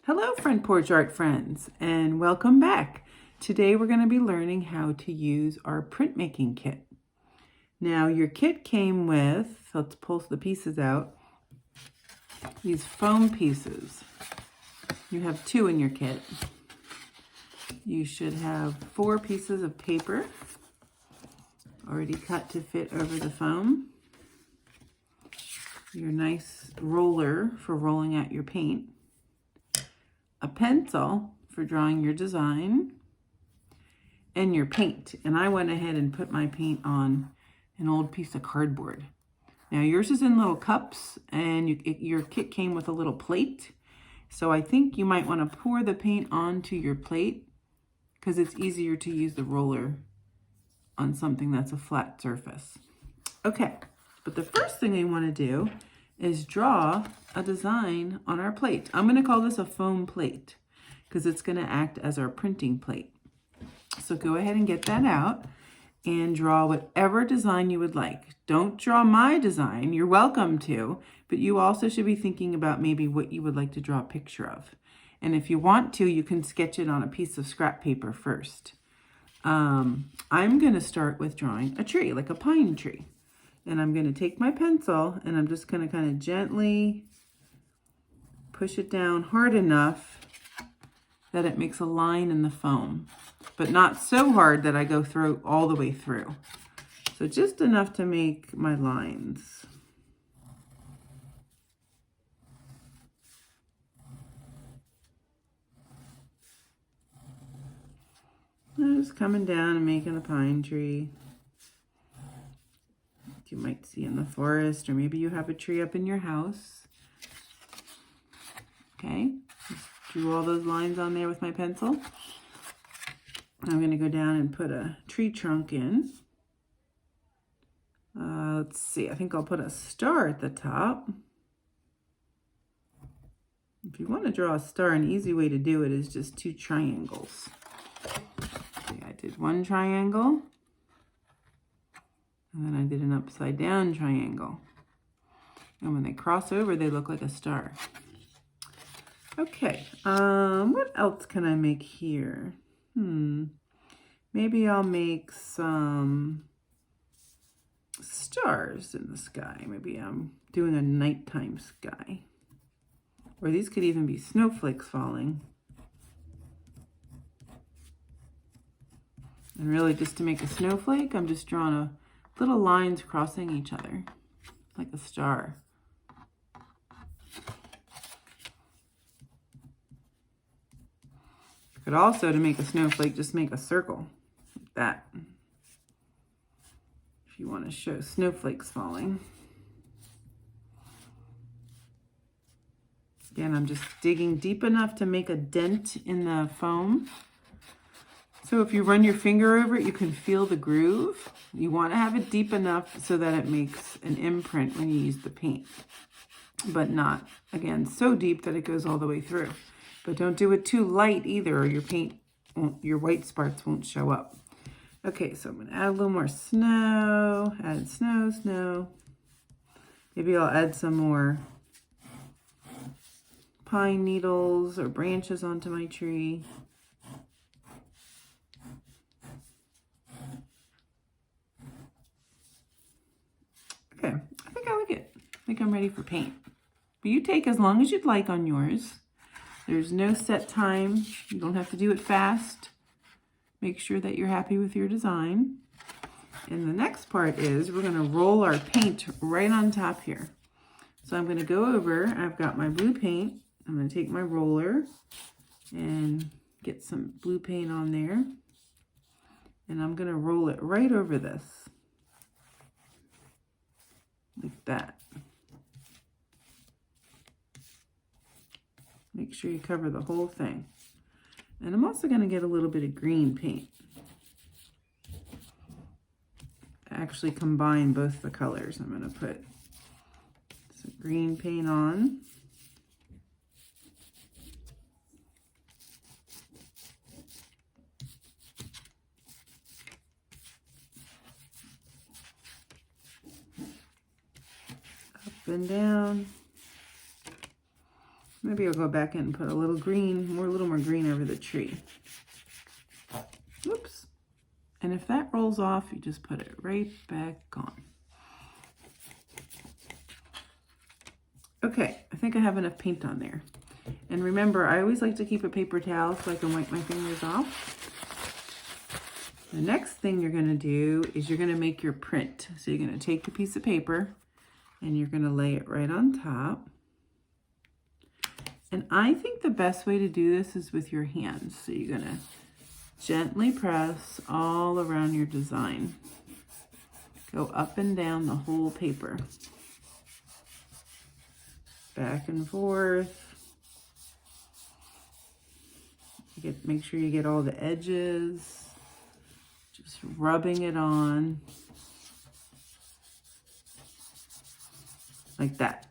Hello, Front Porch Art friends, and welcome back. Today we're going to be learning how to use our printmaking kit. Now your kit came with, let's pull the pieces out, these foam pieces. You have 2 in your kit. You should have 4 pieces of paper already cut to fit over the foam. Your nice roller for rolling out your paint. A pencil for drawing your design, and your paint. And I went ahead and put my paint on an old piece of cardboard. Now yours is in little cups, and your kit came with a little plate. So I think you might want to pour the paint onto your plate because it's easier to use the roller on something that's a flat surface. Okay, but the first thing I want to do is draw a design on our plate. I'm going to call this a foam plate because it's going to act as our printing plate. So go ahead and get that out and draw whatever design you would like. Don't draw my design, you're welcome to, but you also should be thinking about maybe what you would like to draw a picture of. And if you want to, you can sketch it on a piece of scrap paper first. I'm going to start with drawing a tree, like a pine tree. And I'm going to take my pencil and I'm just going to kind of gently push it down hard enough that it makes a line in the foam, but not so hard that I go through all the way through. So just enough to make my lines. I'm just coming down and making a pine tree. You might see in the forest, or maybe you have a tree up in your house. Okay, just drew all those lines on there with my pencil. I'm going to go down and put a tree trunk in. Let's see, I think I'll put a star at the top. If you want to draw a star, an easy way to do it is just 2 triangles. See, I did 1 triangle. And then I did an upside down triangle. And when they cross over, they look like a star. Okay, what else can I make here? Maybe I'll make some stars in the sky. Maybe I'm doing a nighttime sky. Or these could even be snowflakes falling. And really just to make a snowflake, I'm just drawing a little lines crossing each other, like a star. You could also, to make a snowflake, just make a circle, like that. If you want to show snowflakes falling. Again, I'm just digging deep enough to make a dent in the foam. So if you run your finger over it, you can feel the groove. You want to have it deep enough so that it makes an imprint when you use the paint, but not, again, so deep that it goes all the way through. But don't do it too light either, or your paint won't, your white spots won't show up. Okay, so I'm going to add a little more snow, add snow, snow. Maybe I'll add some more pine needles or branches onto my tree. Okay, I think I like it. I think I'm ready for paint. But you take as long as you'd like on yours. There's no set time. You don't have to do it fast. Make sure that you're happy with your design. And the next part is we're going to roll our paint right on top here. So I'm going to go over, I've got my blue paint. I'm going to take my roller and get some blue paint on there. And I'm going to roll it right over this. Like that. Make sure you cover the whole thing. And I'm also going to get a little bit of green paint. Actually combine both the colors. I'm going to put some green paint on. Up and down. Maybe I'll go back in and put a little green, a little more green over the tree. Whoops. And if that rolls off, you just put it right back on. Okay, I think I have enough paint on there. And remember, I always like to keep a paper towel so I can wipe my fingers off. The next thing you're going to do is you're going to make your print. So you're going to take a piece of paper and you're going to lay it right on top. And I think the best way to do this is with your hands. So you're going to gently press all around your design. Go up and down the whole paper. Back and forth. Make sure you get all the edges. Just rubbing it on. Like that.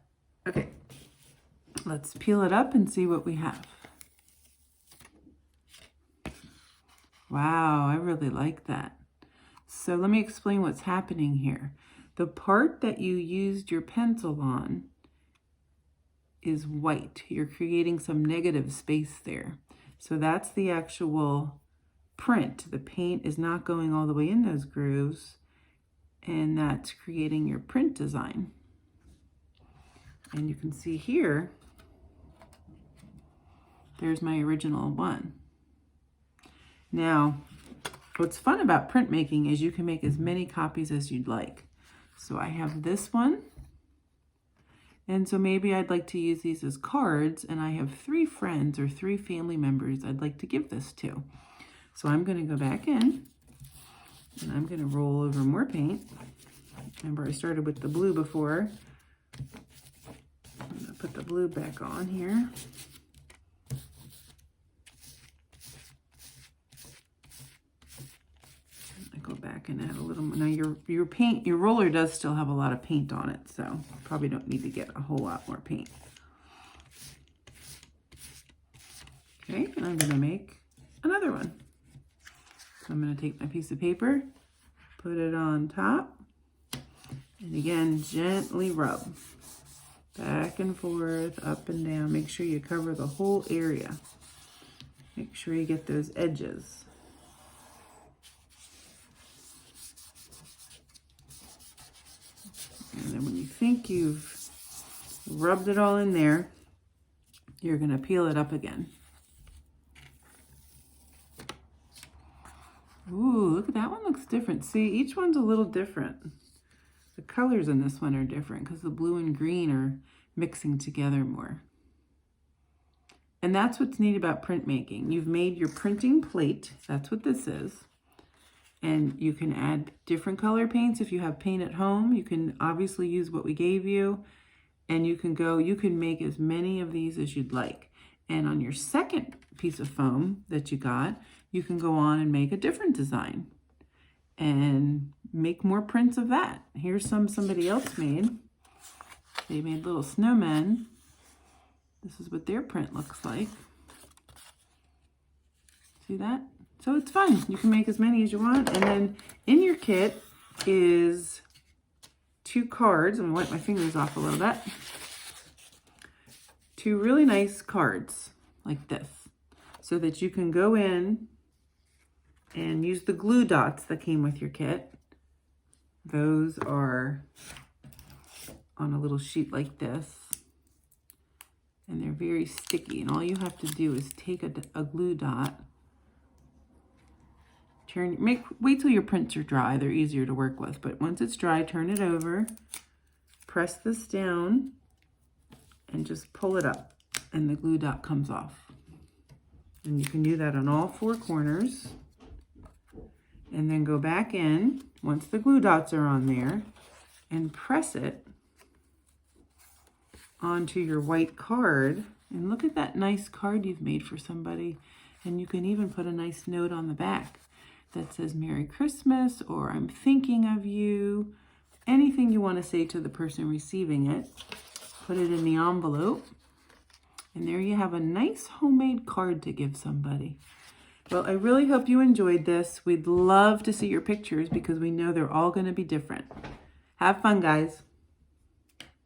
Okay. Let's peel it up and see what we have. Wow, I really like that. So let me explain what's happening here. The part that you used your pencil on is white. You're creating some negative space there. So that's the actual print. The paint is not going all the way in those grooves, and that's creating your print design. And you can see here, there's my original one. Now, what's fun about printmaking is you can make as many copies as you'd like. So I have this one. And so maybe I'd like to use these as cards, and I have 3 friends or 3 family members I'd like to give this to. So I'm going to go back in, and I'm going to roll over more paint. Remember, I started with the blue before. I'm going to put the blue back on here. Go back and add a little more. Now your paint, your roller does still have a lot of paint on it, so probably don't need to get a whole lot more paint. Okay, and I'm gonna make another one. So I'm gonna take my piece of paper, put it on top, and again, gently rub. Back and forth, up and down. Make sure you cover the whole area. Make sure you get those edges. And then when you think you've rubbed it all in there, you're going to peel it up again. Ooh, look at that one, looks different. See, each one's a little different. The colors in this one are different because the blue and green are mixing together more. And that's what's neat about printmaking. You've made your printing plate. That's what this is. And you can add different color paints. If you have paint at home, you can obviously use what we gave you. And you can make as many of these as you'd like. And on your second piece of foam that you got, you can go on and make a different design and make more prints of that. Here's somebody else made. They made little snowmen. This is what their print looks like. See that? So it's fun. You can make as many as you want. And then in your kit is 2 cards. I'm going to wipe my fingers off a little bit. 2 really nice cards like this, so that you can go in and use the glue dots that came with your kit. Those are on a little sheet like this. And they're very sticky. And all you have to do is take a glue dot. Wait till your prints are dry. They're easier to work with. But once it's dry, turn it over. Press this down and just pull it up. And the glue dot comes off. And you can do that on all 4 corners. And then go back in once the glue dots are on there and press it onto your white card. And look at that nice card you've made for somebody. And you can even put a nice note on the back that says Merry Christmas or I'm thinking of you. Anything you want to say to the person receiving it. Put it in the envelope. And there you have a nice homemade card to give somebody. Well, I really hope you enjoyed this. We'd love to see your pictures because we know they're all going to be different. Have fun, guys.